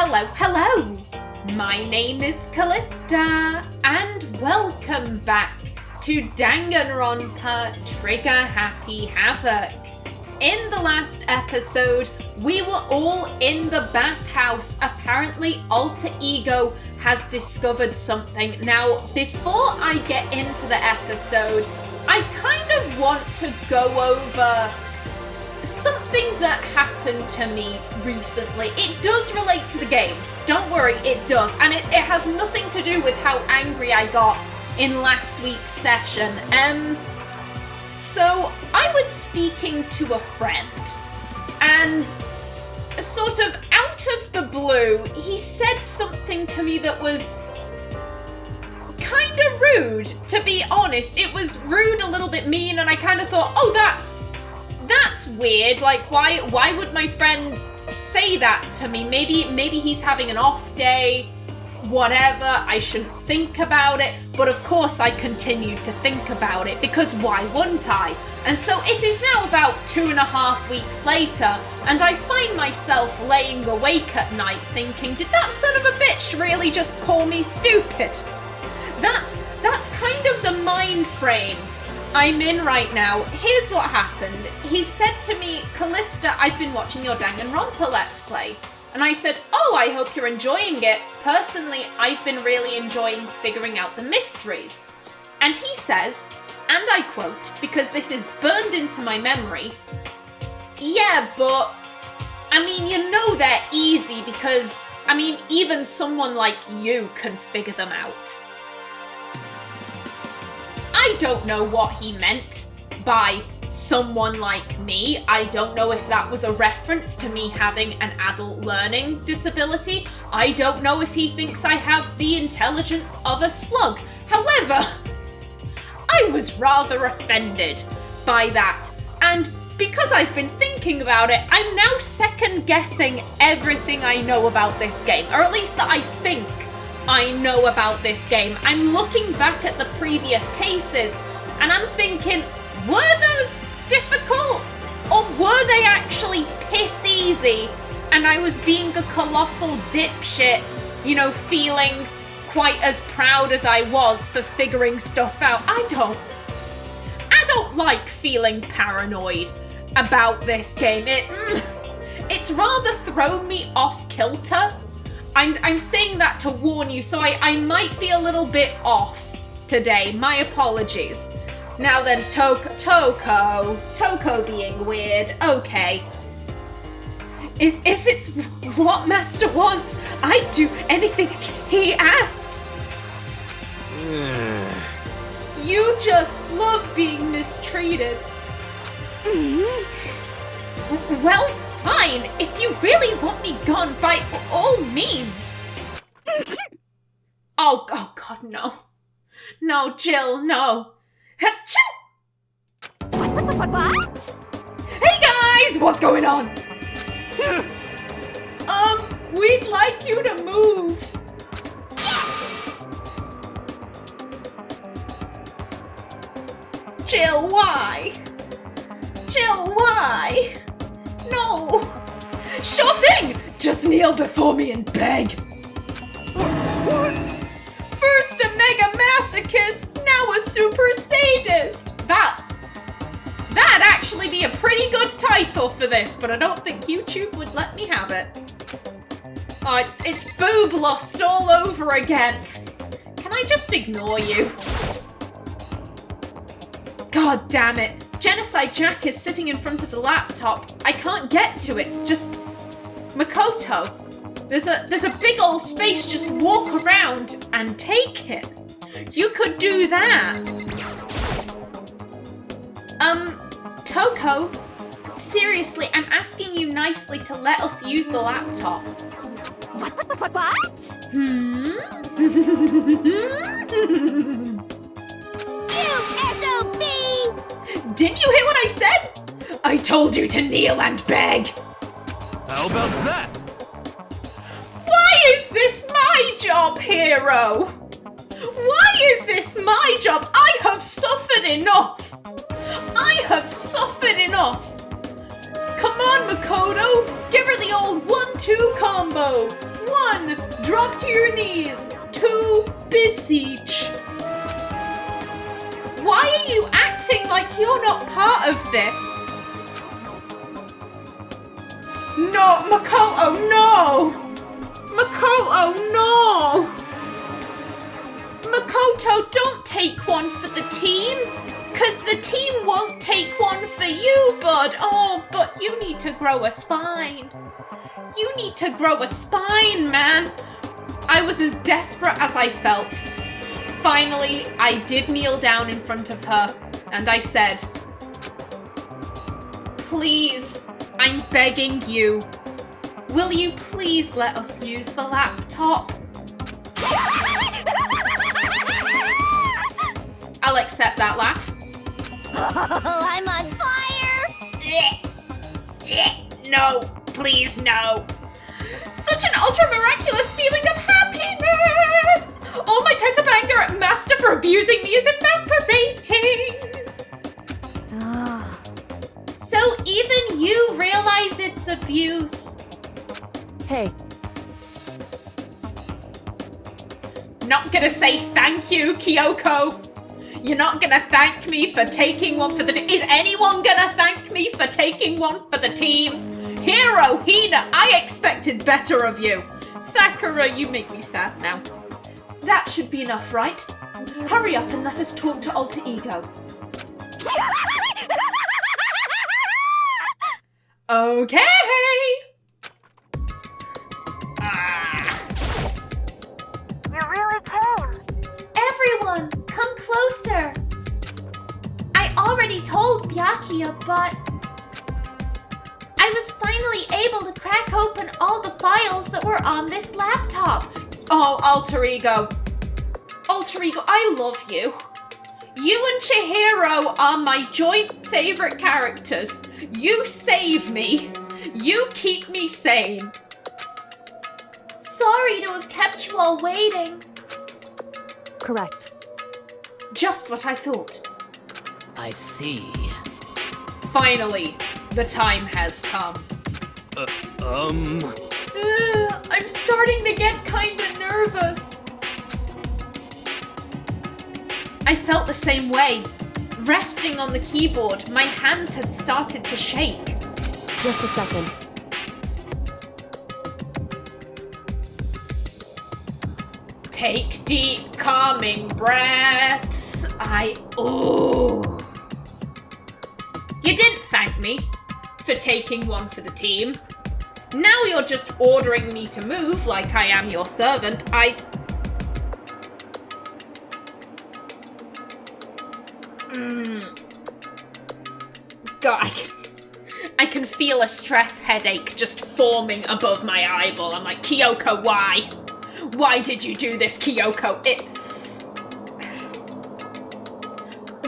Hello! My name is Kallista, and welcome back to Danganronpa Trigger Happy Havoc. In the last episode, we were all in the bathhouse. Apparently, Alter Ego has discovered something. Now, before I get into the episode, I kind of want to go over something that happened to me recently. It does relate to the game. Don't worry, it does. And it has nothing to do with how angry I got in last week's session. So I was speaking to a friend, and sort of out of the blue, he said something to me that was kind of rude, to be honest. It was rude, a little bit mean, and I kind of thought, oh, that's weird. Like, why would my friend say that to me? Maybe he's having an off day, whatever. I shouldn't think about it. But of course I continued to think about it, because why wouldn't I? And so it is now about 2.5 weeks later, and I find myself laying awake at night thinking, did that son of a bitch really just call me stupid? That's kind of the mind frame I'm in right now. Here's what happened. He said to me, Kallista, I've been watching your Danganronpa Let's Play. And I said, oh, I hope you're enjoying it. Personally, I've been really enjoying figuring out the mysteries. And he says, and I quote, because this is burned into my memory, yeah, but, I mean, you know they're easy because, I mean, even someone like you can figure them out. I don't know what he meant by someone like me. I don't know if that was a reference to me having an adult learning disability. I don't know if he thinks I have the intelligence of a slug. However, I was rather offended by that. And because I've been thinking about it, I'm now second guessing everything I know about this game, or at least that I think I know about this game. I'm looking back at the previous cases and I'm thinking, were those difficult, or were they actually piss easy and I was being a colossal dipshit, you know, feeling quite as proud as I was for figuring stuff out? I don't like feeling paranoid about this game. It's rather thrown me off kilter. I'm saying that to warn you, so I might be a little bit off today. My apologies. Now then, Toko being weird. Okay. If it's what Master wants, I'd do anything he asks. You just love being mistreated. Well, fine. If you really want me gone, by all means. Oh God, no. No, Jill, no. What? Hey guys, what's going on? We'd like you to move. Jill, why? Jill, why? No. Sure thing. Just kneel before me and beg. First a mega masochist, now a super sadist. That'd actually be a pretty good title for this, but I don't think YouTube would let me have it. Oh, it's boob lust all over again. Can I just ignore you? God damn it. Genocide Jack is sitting in front of the laptop. I can't get to it. Just Makoto. There's a big old space. Just walk around and take it. You could do that. Toko, seriously, I'm asking you nicely to let us use the laptop. What? You SOB! Didn't you hear what I said? I told you to kneel and beg. How about that? Why is this my job, hero? Why is this my job? I have suffered enough. Come on, Makoto. Give her the old 1-2 combo. Everyone, drop to your knees to beseech. Why are you acting like you're not part of this? No, Makoto, no! Makoto, no! Makoto, don't take one for the team, because the team won't take one for you, bud. Oh, but you need to grow a spine. You need to grow a spine, man. I was as desperate as I felt. Finally, I did kneel down in front of her, and I said, please, I'm begging you. Will you please let us use the laptop? I'll accept that laugh. Oh, I'm on fire! No, please, no. Such an ultra-miraculous feeling of happiness! Oh, my pentabanger master for abusing me is evaporating! So even you realize it's abuse? Hey. Not gonna say thank you, Kyoko. You're not gonna thank me for taking one for the team. Is anyone gonna thank me for taking one for the team? Hiro, Hina, I expected better of you. Sakura, you make me sad now. That should be enough, right? Hurry up and let us talk to Alter Ego. Okay. You really came. Everyone, come closer. I already told Byakuya, but I was finally able to crack open all the files that were on this laptop. Oh, Alter Ego. Alter Ego, I love you. You and Chihiro are my joint favorite characters. You save me. You keep me sane. Sorry to have kept you all waiting. Correct. Just what I thought. I see. Finally, the time has come. I'm starting to get kinda nervous. I felt the same way. Resting on the keyboard, my hands had started to shake. Just a second. Take deep, calming breaths. You didn't thank me for taking one for the team. Now you're just ordering me to move like I am your servant. God, I can feel a stress headache just forming above my eyeball. I'm like, Kyoko, why? Why did you do this, Kyoko?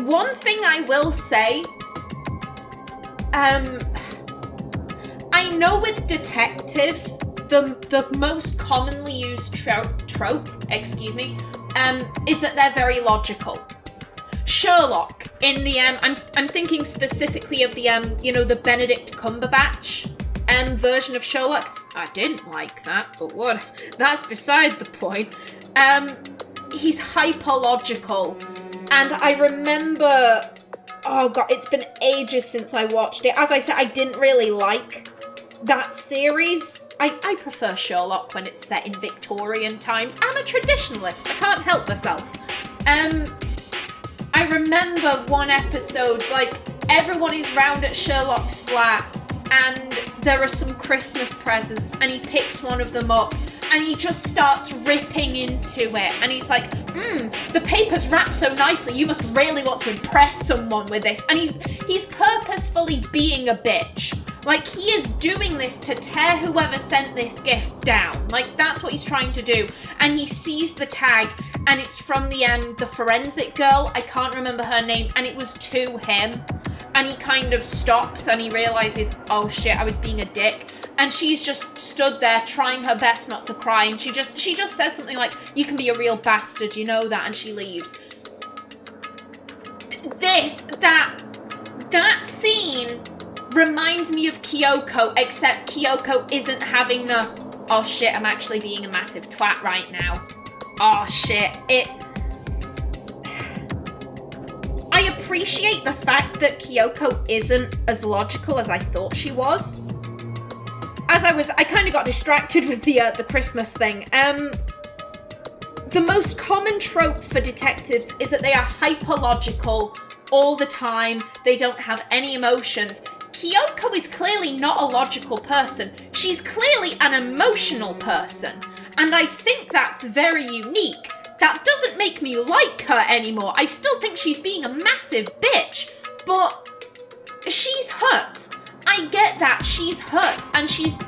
One thing I will say, I know with detectives, the most commonly used trope, is that they're very logical. Sherlock, in the I'm thinking specifically of the the Benedict Cumberbatch version of Sherlock. I didn't like that, but what? That's beside the point. He's hyper-logical, and I remember, oh god, it's been ages since I watched it. As I said, I didn't really like that series. I prefer Sherlock when it's set in Victorian times. I'm a traditionalist, I can't help myself. I remember one episode, like, everyone is round at Sherlock's flat, and there are some Christmas presents, and he picks one of them up, and he just starts ripping into it, and he's like, the paper's wrapped so nicely, you must really want to impress someone with this, and he's purposefully being a bitch. Like, he is doing this to tear whoever sent this gift down. Like, that's what he's trying to do. And he sees the tag, and it's from the forensic girl. I can't remember her name, and it was to him. And he kind of stops, and he realizes, oh shit, I was being a dick. And she's just stood there trying her best not to cry, and she just says something like, you can be a real bastard, you know that, and she leaves. That scene reminds me of Kyoko, except Kyoko isn't having the, Oh shit, I'm actually being a massive twat right now. Oh shit, I appreciate the fact that Kyoko isn't as logical as I thought she was. I kind of got distracted with the Christmas thing. The most common trope for detectives is that they are hyperlogical all the time. They don't have any emotions. Kyoko is clearly not a logical person. She's clearly an emotional person. And I think that's very unique. That doesn't make me like her anymore. I still think she's being a massive bitch, but she's hurt. I get that she's hurt and she's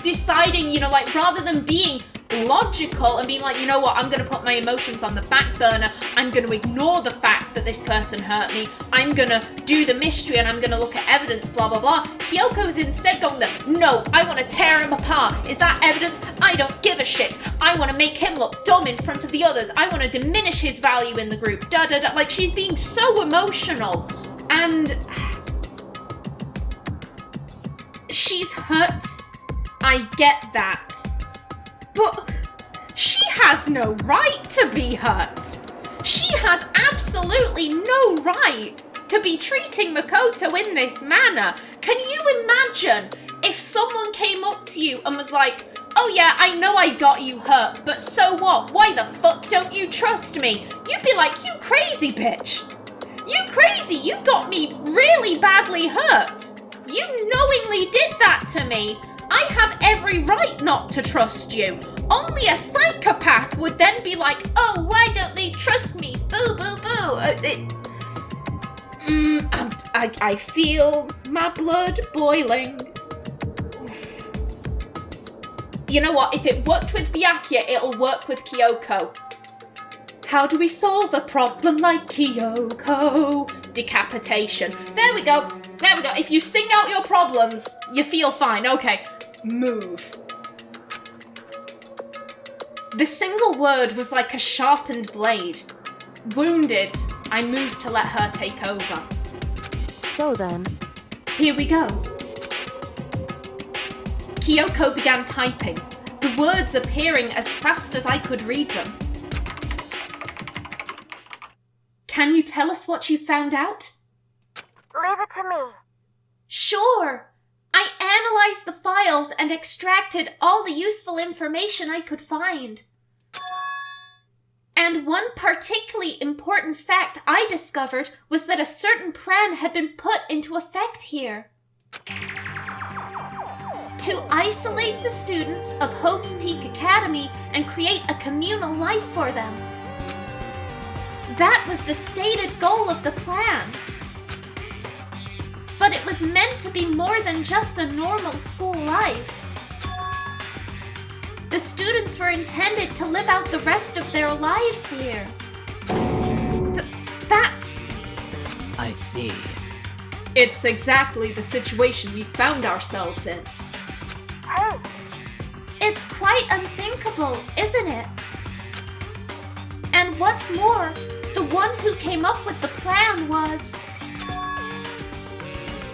deciding, you know, like rather than being logical and being like, you know what, I'm going to put my emotions on the back burner. I'm going to ignore the fact that this person hurt me. I'm going to do the mystery and I'm going to look at evidence, blah, blah, blah. Kyoko's instead going there, no, I want to tear him apart. Is that evidence? I don't give a shit. I want to make him look dumb in front of the others. I want to diminish his value in the group. Da, da, da. Like, she's being so emotional. And she's hurt. I get that. But she has no right to be hurt. She has absolutely no right to be treating Makoto in this manner. Can you imagine if someone came up to you and was like, oh yeah, I know I got you hurt, but so what? Why the fuck don't you trust me? You'd be like, you crazy bitch. You crazy, you got me really badly hurt. You knowingly did that to me. I have every right not to trust you. Only a psychopath would then be like, oh, why don't they trust me? Boo, boo, boo. I feel my blood boiling. You know what? If it worked with Byakuya, it'll work with Kyoko. How do we solve a problem like Kyoko? Decapitation. There we go. There we go. If you sing out your problems, you feel fine. Okay. Move. The single word was like a sharpened blade. Wounded, I moved to let her take over. So then... Here we go. Kyoko began typing, the words appearing as fast as I could read them. Can you tell us what you found out? Leave it to me. Sure. I analyzed the files and extracted all the useful information I could find. And one particularly important fact I discovered was that a certain plan had been put into effect here. To isolate the students of Hope's Peak Academy and create a communal life for them. That was the stated goal of the plan. But it was meant to be more than just a normal school life. The students were intended to live out the rest of their lives here. That's... I see. It's exactly the situation we found ourselves in. Hey, It's quite unthinkable, isn't it? And what's more, the one who came up with the plan was...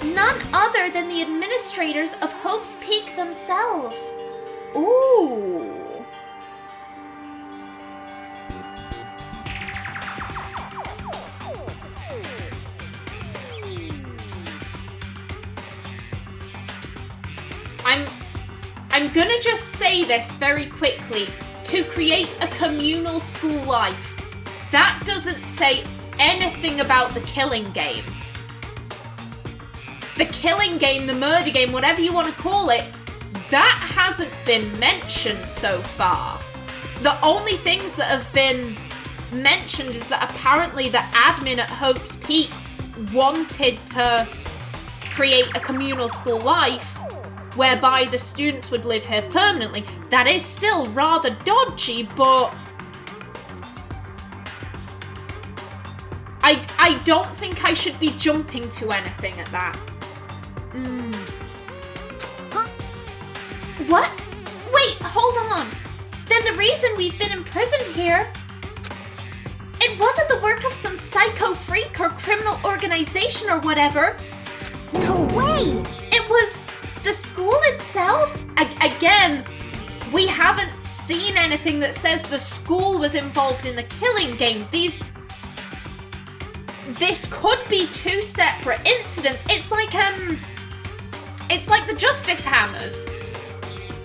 none other than the administrators of Hope's Peak themselves. Ooh. I'm gonna just say this very quickly. To create a communal school life. That doesn't say anything about the killing game. The killing game, the murder game, whatever you want to call it, that hasn't been mentioned so far. The only things that have been mentioned is that apparently the admin at Hope's Peak wanted to create a communal school life whereby the students would live here permanently. That is still rather dodgy, but I don't think I should be jumping to anything at that. Huh? What? Wait, hold on. Then the reason we've been imprisoned here... it wasn't the work of some psycho freak or criminal organization or whatever. no way! It was the school itself? Again, We haven't seen anything that says the school was involved in the killing game. This could be two separate incidents. It's like the Justice Hammers.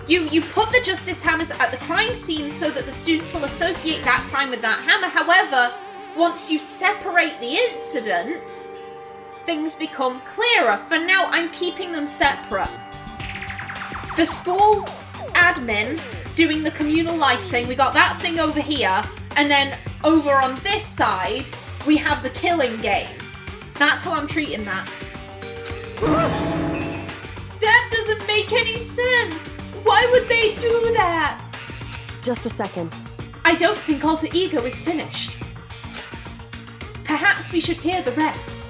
You put the Justice Hammers at the crime scene so that the students will associate that crime with that hammer. However, once you separate the incidents, things become clearer. For now, I'm keeping them separate. The school admin doing the communal life thing, we got that thing over here, and then over on this side, we have the killing game. That's how I'm treating that. That doesn't make any sense! Why would they do that? Just a second. I don't think Alter Ego is finished. Perhaps we should hear the rest.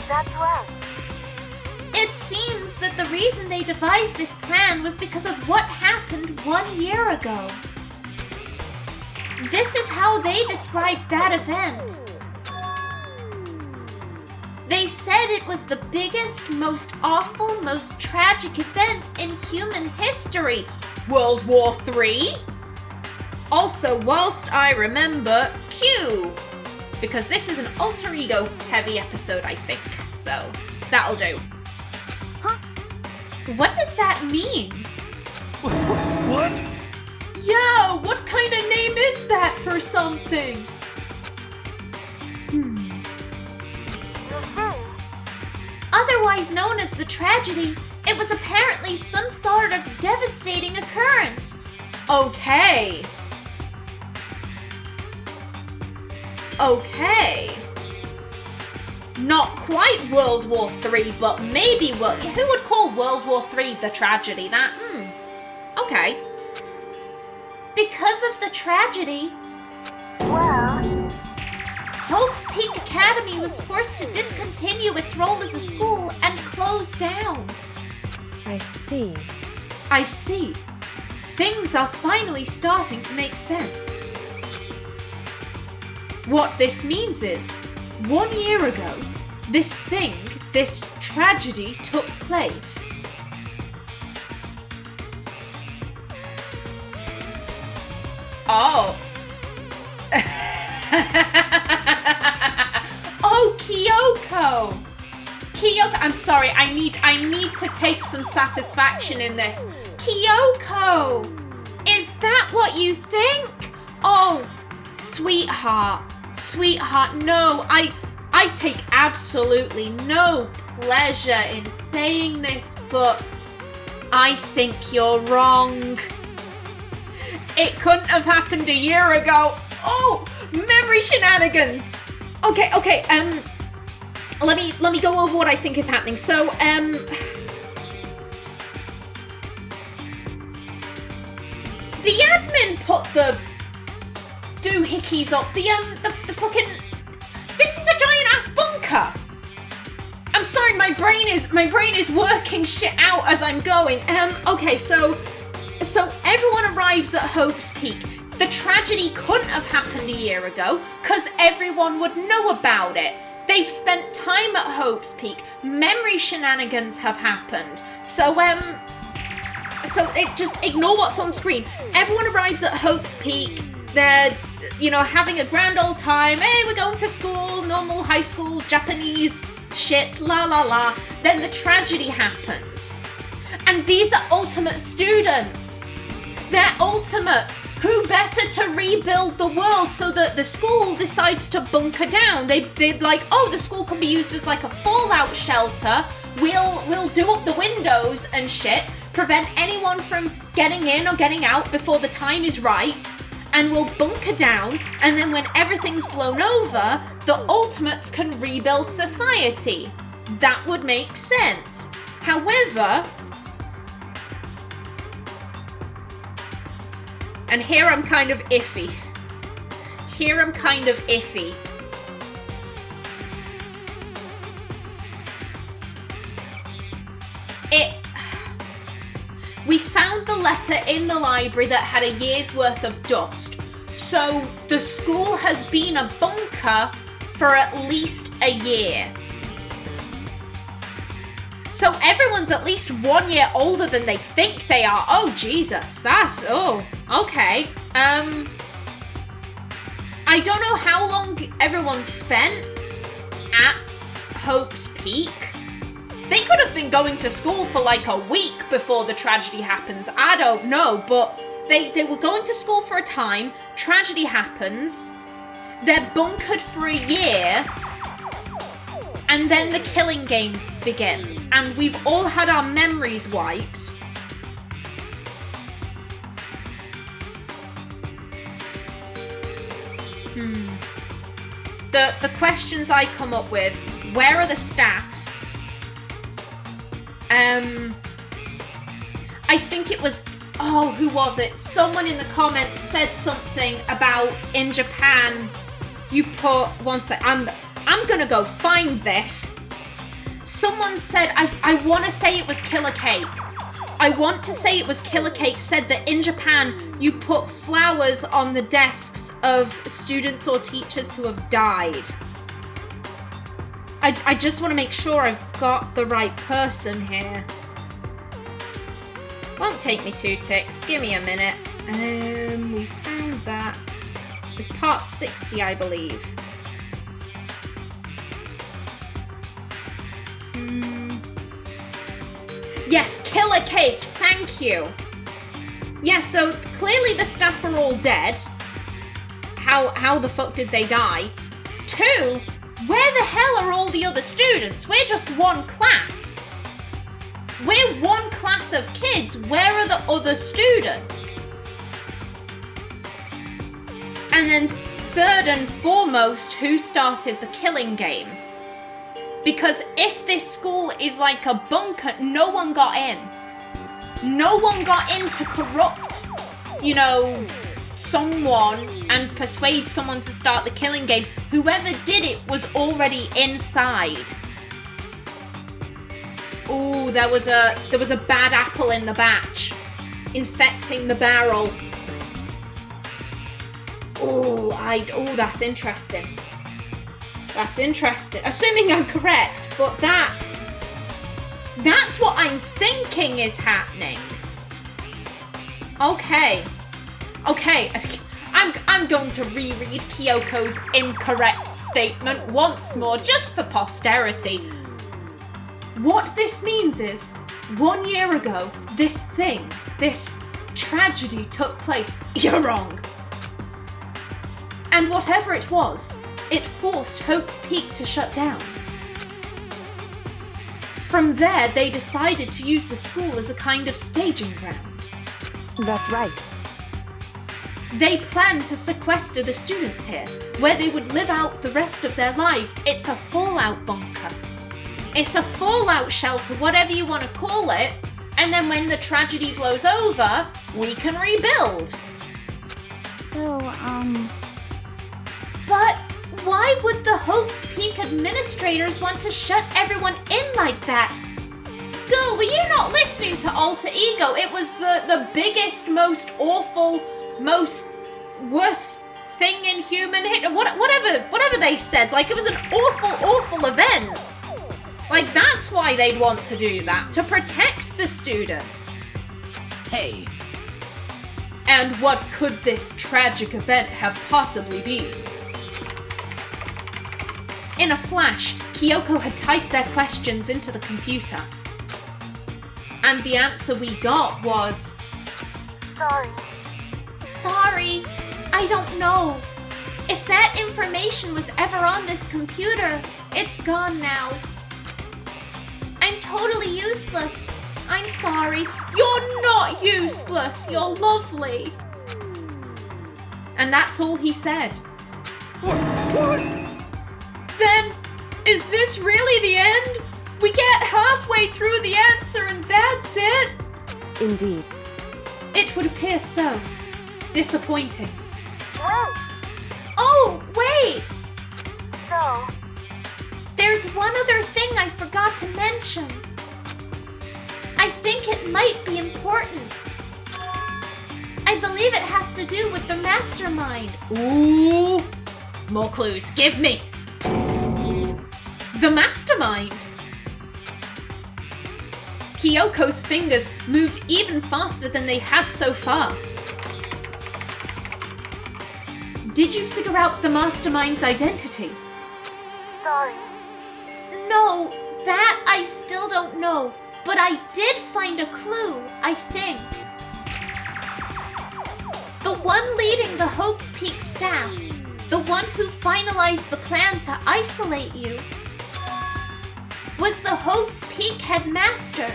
That's right. It seems that the reason they devised this plan was because of what happened 1 year ago. This is how they described that event. They said it was the biggest, most awful, most tragic event in human history. World War III? Also, whilst I remember, Q. Because this is an alter ego heavy episode, I think. So, that'll do. Huh? What does that mean? What? Yeah, what kind of name is that for something? Otherwise known as the tragedy, it was apparently some sort of devastating occurrence. Okay. Not quite World War III, but maybe who would call World War III the tragedy? Okay. Because of the tragedy, Well, Hope's Peak Academy was forced to discontinue its role as a school and close down. I see. I see. Things are finally starting to make sense. What this means is, 1 year ago, this tragedy took place. Oh. Oh, Kyoko! Kyoko, I'm sorry, I need to take some satisfaction in this. Kyoko! Is that what you think? Oh, sweetheart, no, I take absolutely no pleasure in saying this, but I think you're wrong. It couldn't have happened a year ago. Oh, memory shenanigans. Okay, let me go over what I think is happening. So, the admin put the doohickeys up. The fucking. This is a giant ass bunker. I'm sorry, my brain is working shit out as I'm going. Okay, so everyone arrives at Hope's Peak. The tragedy couldn't have happened a year ago, because everyone would know about it. They've spent time at Hope's Peak. Memory shenanigans have happened. So just ignore what's on screen. Everyone arrives at Hope's Peak. They're, having a grand old time. Hey, we're going to school, normal high school, Japanese shit, la la la. Then the tragedy happens. And these are ultimate students. They're ultimates. Who better to rebuild the world so that the school decides to bunker down? They're like, oh, the school can be used as like a fallout shelter. We'll do up the windows and shit, prevent anyone from getting in or getting out before the time is right, and we'll bunker down, and then when everything's blown over, the ultimates can rebuild society. That would make sense. However, and here I'm kind of iffy. We found the letter in the library that had a year's worth of dust. So the school has been a bunker for at least a year. So everyone's at least 1 year older than they think they are. Oh, Jesus. Okay. I don't know how long everyone spent at Hope's Peak. They could have been going to school for like a week before the tragedy happens. I don't know, but they were going to school for a time. Tragedy happens. They're bunkered for a year. And then the killing game begins. And we've all had our memories wiped. The questions I come up with, where are the staff? I think it was, who was it? Someone in the comments said something about in Japan, you put, one sec, I'm gonna go find this. Someone said, I want to say it was Killer Cake. I want to say it was Killer Cake said that in Japan, you put flowers on the desks of students or teachers who have died. I just want to make sure I've got the right person here. Won't take me 2 ticks. Give me a minute. We found that. It's part 60, I believe. Yes, Killer Cake. Thank you. Yeah, so clearly the staff are all dead. How the fuck did they die? 2, where the hell are all the other students? We're just one class. We're one class of kids. Where are the other students? And then third and foremost, who started the killing game? Because if this school is like a bunker, no one got in. No one got in to corrupt, someone and persuade someone to start the killing game. Whoever did it was already inside. Oh, there was a bad apple in the batch, infecting the barrel. Oh, that's interesting. That's interesting. Assuming I'm correct, but that's what I'm thinking is happening. Okay. I'm going to reread Kyoko's incorrect statement once more, just for posterity. What this means is, 1 year ago, this tragedy took place. You're wrong. And whatever it was, it forced Hope's Peak to shut down. From there, they decided to use the school as a kind of staging ground. That's right. They planned to sequester the students here, where they would live out the rest of their lives. It's a fallout bunker. It's a fallout shelter, whatever you want to call it. And then when the tragedy blows over, we can rebuild. So, But why would the Hope's Peak administrators want to shut everyone in like that? Girl, were you not listening to Alter Ego? It was the biggest, most awful, most worst thing in human history. Whatever they said. Like, it was an awful event. Like, that's why they'd want to do that. To protect the students. Hey. And what could this tragic event have possibly been? In a flash, Kyoko had typed their questions into the computer. And the answer we got was... Sorry, I don't know. If that information was ever on this computer, it's gone now. I'm totally useless. I'm sorry. You're not useless. You're lovely. And that's all he said. What? Then, is this really the end? We get halfway through the answer and that's it? Indeed. It would appear so. Disappointing. Oh, wait! So, There's one other thing I forgot to mention. I think it might be important. I believe it has to do with the mastermind. Ooh. More clues. Give me. The mastermind. Kyoko's fingers moved even faster than they had so far. Did you figure out the mastermind's identity? Sorry. No, that I still don't know. But I did find a clue, I think. The one leading the Hope's Peak staff, the one who finalized the plan to isolate you, was the Hope's Peak headmaster.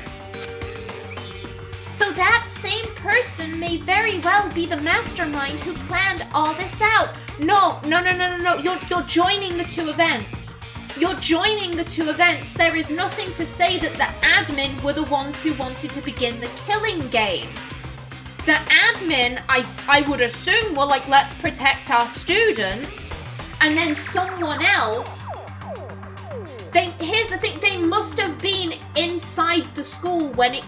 So that same person may very well be the mastermind who planned all this out. No. You're joining the two events. You're joining the two events. There is nothing to say that the admin were the ones who wanted to begin the killing game. The admin, I would assume, were like, let's protect our students. And then someone else... Here's the thing, they must have been inside the school when it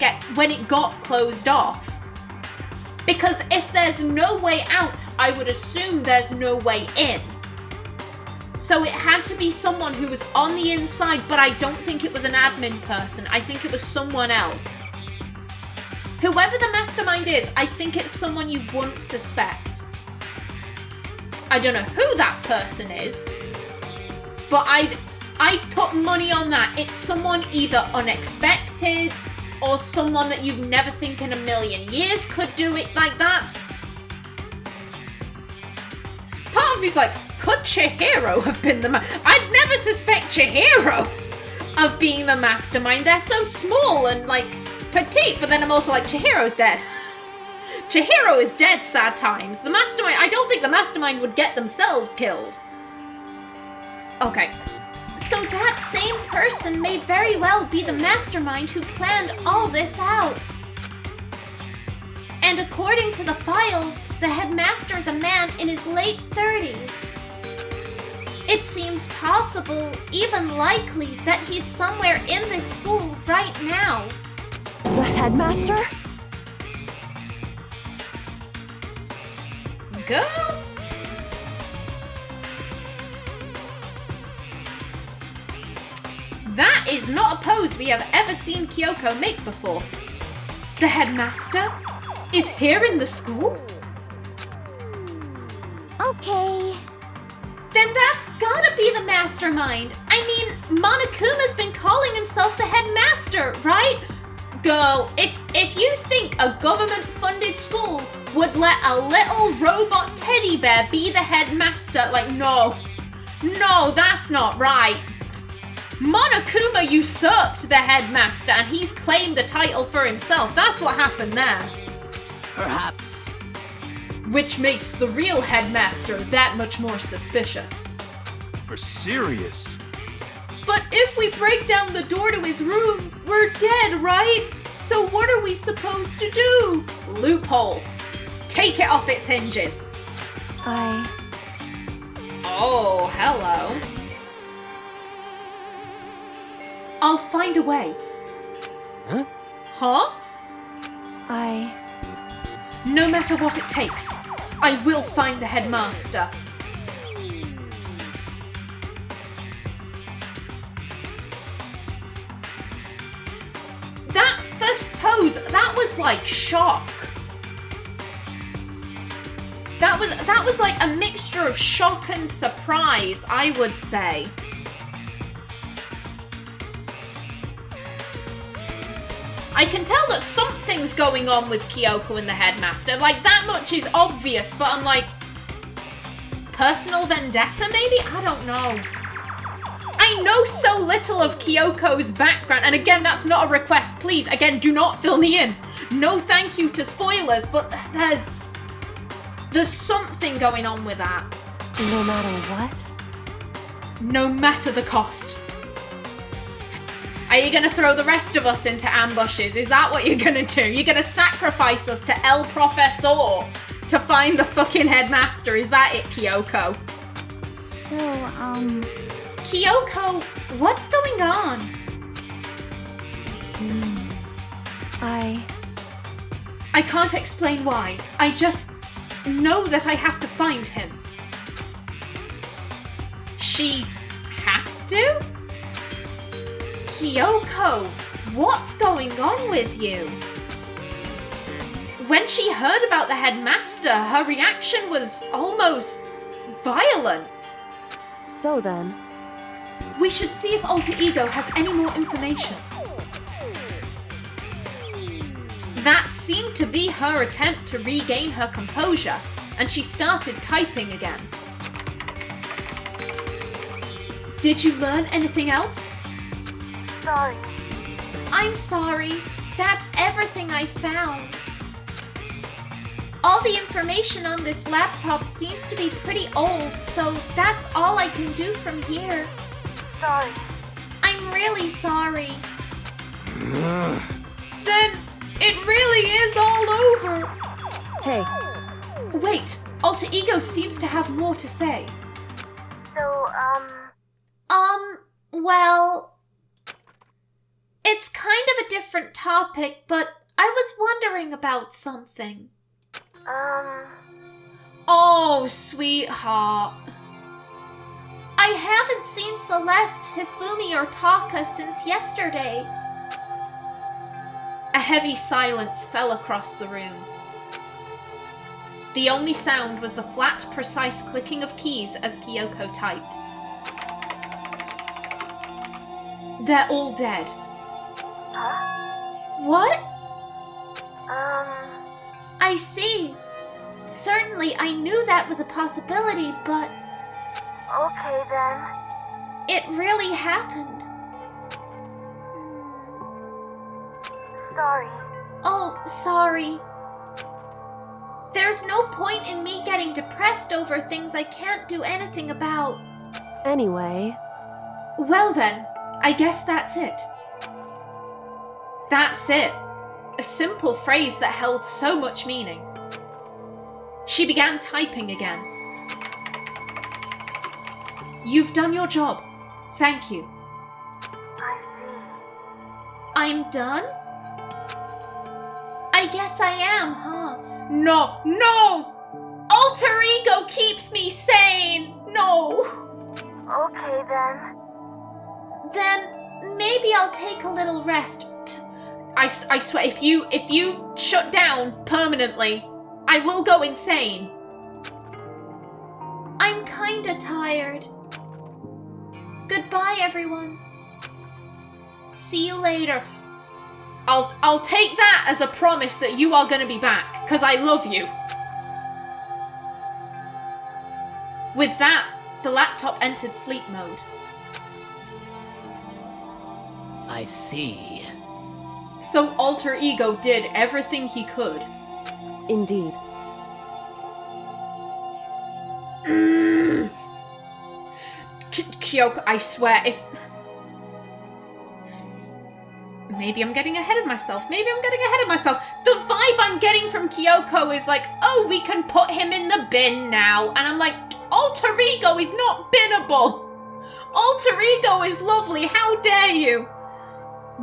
got closed off. Because if there's no way out, I would assume there's no way in. So it had to be someone who was on the inside, but I don't think it was an admin person. I think it was someone else. Whoever the mastermind is, I think it's someone you wouldn't suspect. I don't know who that person is, but I'd put money on that. It's someone either unexpected or someone that you'd never think in a million years could do it like that. Part of me's like, could Chihiro have been the I'd never suspect Chihiro of being the mastermind. They're so small and like petite, but then I'm also like, Chihiro's dead. Chihiro is dead, sad times. The mastermind, I don't think the mastermind would get themselves killed. Okay. So that same person may very well be the mastermind who planned all this out. And according to the files, the headmaster is a man in his late 30s. It seems possible, even likely, that he's somewhere in this school right now. The headmaster? Go! That is not a pose we have ever seen Kyoko make before. The headmaster is here in the school? Okay. Then that's gotta be the mastermind. I mean, Monokuma's been calling himself the headmaster, right? Girl, if you think a government-funded school would let a little robot teddy bear be the headmaster, like, no, that's not right. Monokuma usurped the headmaster and he's claimed the title for himself. That's what happened there. Perhaps. Which makes the real headmaster that much more suspicious. For serious? But if we break down the door to his room, we're dead, right? So what are we supposed to do? Loophole. Take it off its hinges. Oh, hello. I'll find a way. Huh? Huh? No matter what it takes, I will find the headmaster. That first pose, that was like shock. That was like a mixture of shock and surprise, I would say. I can tell that something's going on with Kyoko and the headmaster. Like, that much is obvious, but I'm like... personal vendetta, maybe? I don't know. I know so little of Kyoko's background, and again, that's not a request. Please, again, do not fill me in. No thank you to spoilers, but there's something going on with that. No matter what? No matter the cost. Are you gonna throw the rest of us into ambushes? Is that what you're gonna do? You're gonna sacrifice us to El Professor to find the fucking headmaster? Is that it, Kyoko? So, Kyoko, what's going on? I can't explain why. I just know that I have to find him. She has to? Kyoko, What's going on with you? When she heard about the headmaster, her reaction was almost violent. So then, We should see if Alter Ego has any more information. That seemed to be her attempt to regain her composure, and she started typing again. Did you learn anything else? Sorry. I'm sorry. That's everything I found. All the information on this laptop seems to be pretty old, so that's all I can do from here. Sorry. I'm really sorry. Then it really is all over. hey, Wait, Alter Ego seems to have more to say. So, Well, it's kind of a different topic, but I was wondering about something. Oh, sweetheart. I haven't seen Celeste, Hifumi, or Taka since yesterday. A heavy silence fell across the room. The only sound was the flat, precise clicking of keys as Kyoko typed. They're all dead. What? I see. Certainly, I knew that was a possibility, but okay then. it really happened. Sorry. Oh, sorry. There's no point in me getting depressed over things I can't do anything about. anyway, Well then, I guess that's it. That's it. A simple phrase that held so much meaning. She began typing again. You've done your job. Thank you. I see. I'm done? I guess I am, huh? No, no! Alter Ego keeps me sane! No! Okay then. Then maybe I'll take a little rest. I swear, if you shut down permanently, I will go insane. I'm kinda tired. Goodbye, everyone. See you later. I'll take that as a promise that you are going to be back, because I love you. With that, the laptop entered sleep mode. I see. So Alter Ego did everything he could. indeed. Kyoko, I swear, if... Maybe I'm getting ahead of myself. The vibe I'm getting from Kyoko is like, oh, we can put him in the bin now. And I'm like, Alter Ego is not binnable. Alter Ego is lovely. How dare you?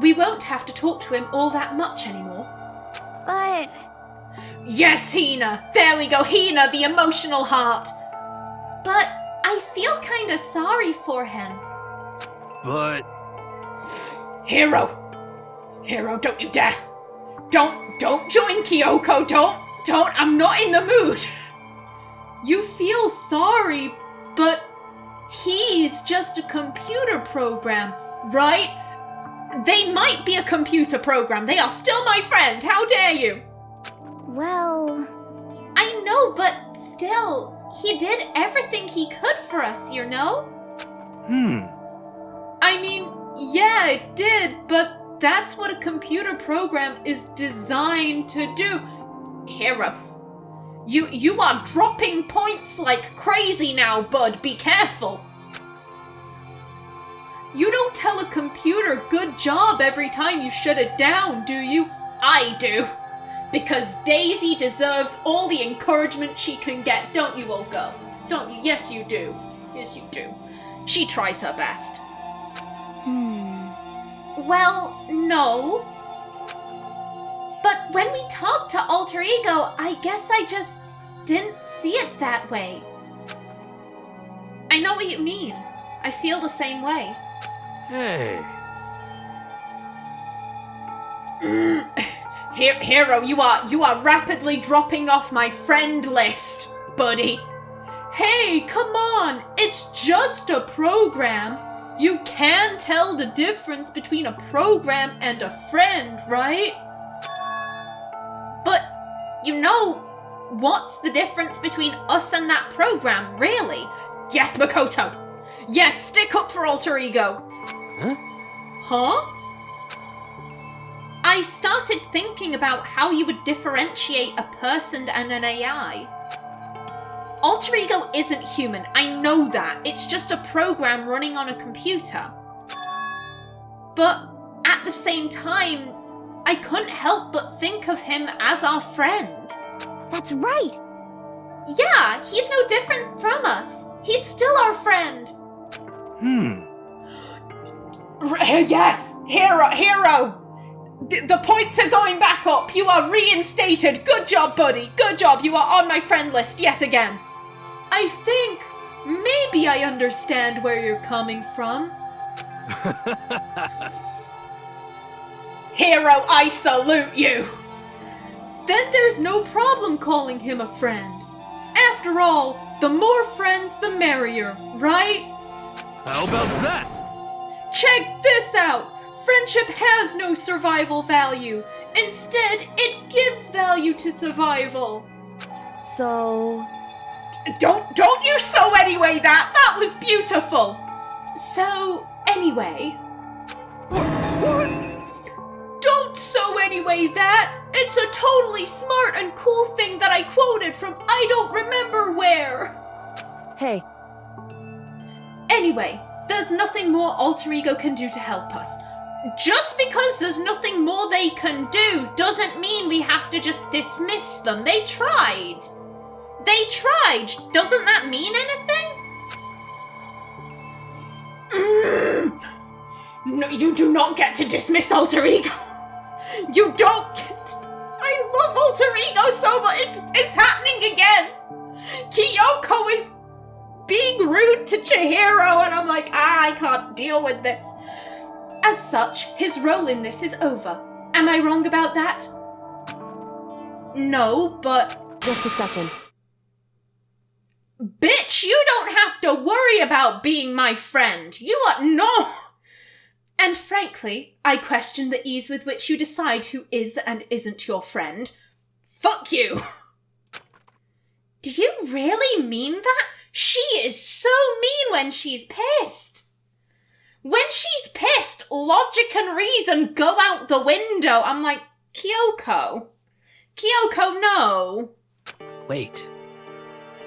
We won't have to talk to him all that much anymore. But Yes, Hina. There we go. Hina, the emotional heart. But I feel kinda sorry for him. But Hero, don't you dare. Don't join Kyoko. Don't. I'm not in the mood. You feel sorry, but he's just a computer program, right? They might be a computer program. They are still my friend. How dare you? well, I know, but still, he did everything he could for us, you know? I mean, yeah, it did, but that's what a computer program is designed to do. Hero, you are dropping points like crazy now, bud. Be careful. You don't tell a computer good job every time you shut it down, do you? I do. Because Daisy deserves all the encouragement she can get, don't you, old girl? Don't you? Yes, you do. Yes, you do. She tries her best. Well, no. But when we talked to Alter Ego, I guess I just didn't see it that way. I know what you mean. I feel the same way. hey, Hero, you are rapidly dropping off my friend list, buddy. Hey, come on, it's just a program. You can tell the difference between a program and a friend, right? But, you know, what's the difference between us and that program, really? Yes, Makoto. Yes, stick up for Alter Ego. Huh? Huh? I started thinking about how you would differentiate a person and an AI. Alter Ego isn't human, I know that. It's just a program running on a computer. But at the same time, I couldn't help but think of him as our friend. That's right. Yeah, he's no different from us. He's still our friend. Yes, hero. The points are going back up. You are reinstated. Good job, buddy. Good job. You are on my friend list yet again. I think maybe I understand where you're coming from. Hero, I salute you. Then there's no problem calling him a friend. After all, the more friends, the merrier, right? How about that? Check this out! Friendship has no survival value. Instead, it gives value to survival. So... Don't you so anyway that! That was beautiful! So, anyway... What? Don't so anyway that! It's a totally smart and cool thing that I quoted from I don't remember where! Hey, Anyway, there's nothing more Alter Ego can do to help us. Just because there's nothing more they can do doesn't mean we have to just dismiss them. They tried. Doesn't that mean anything? No, you do not get to dismiss Alter Ego. You don't get... I love Alter Ego so much. It's happening again. Kyoko is being rude to Chihiro, and I'm like, I can't deal with this. As such, his role in this is over. Am I wrong about that? No, but... just a second. Bitch, you don't have to worry about being my friend. You are no... And frankly, I question the ease with which you decide who is and isn't your friend. Fuck you! Do you really mean that? She is so mean when she's pissed. When she's pissed, logic and reason go out the window. I'm like, Kyoko, no. Wait.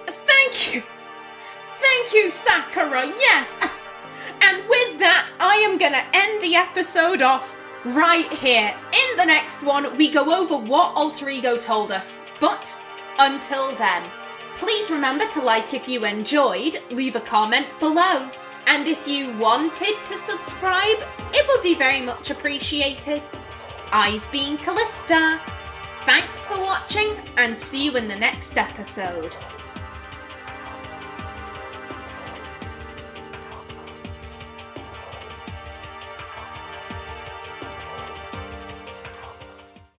Thank you, Sakura, yes. And with that, I am gonna end the episode off right here. In the next one, we go over what Alter Ego told us. But until then, please remember to like if you enjoyed, leave a comment below. And if you wanted to subscribe, it would be very much appreciated. I've been Callista. Thanks for watching, and see you in the next episode.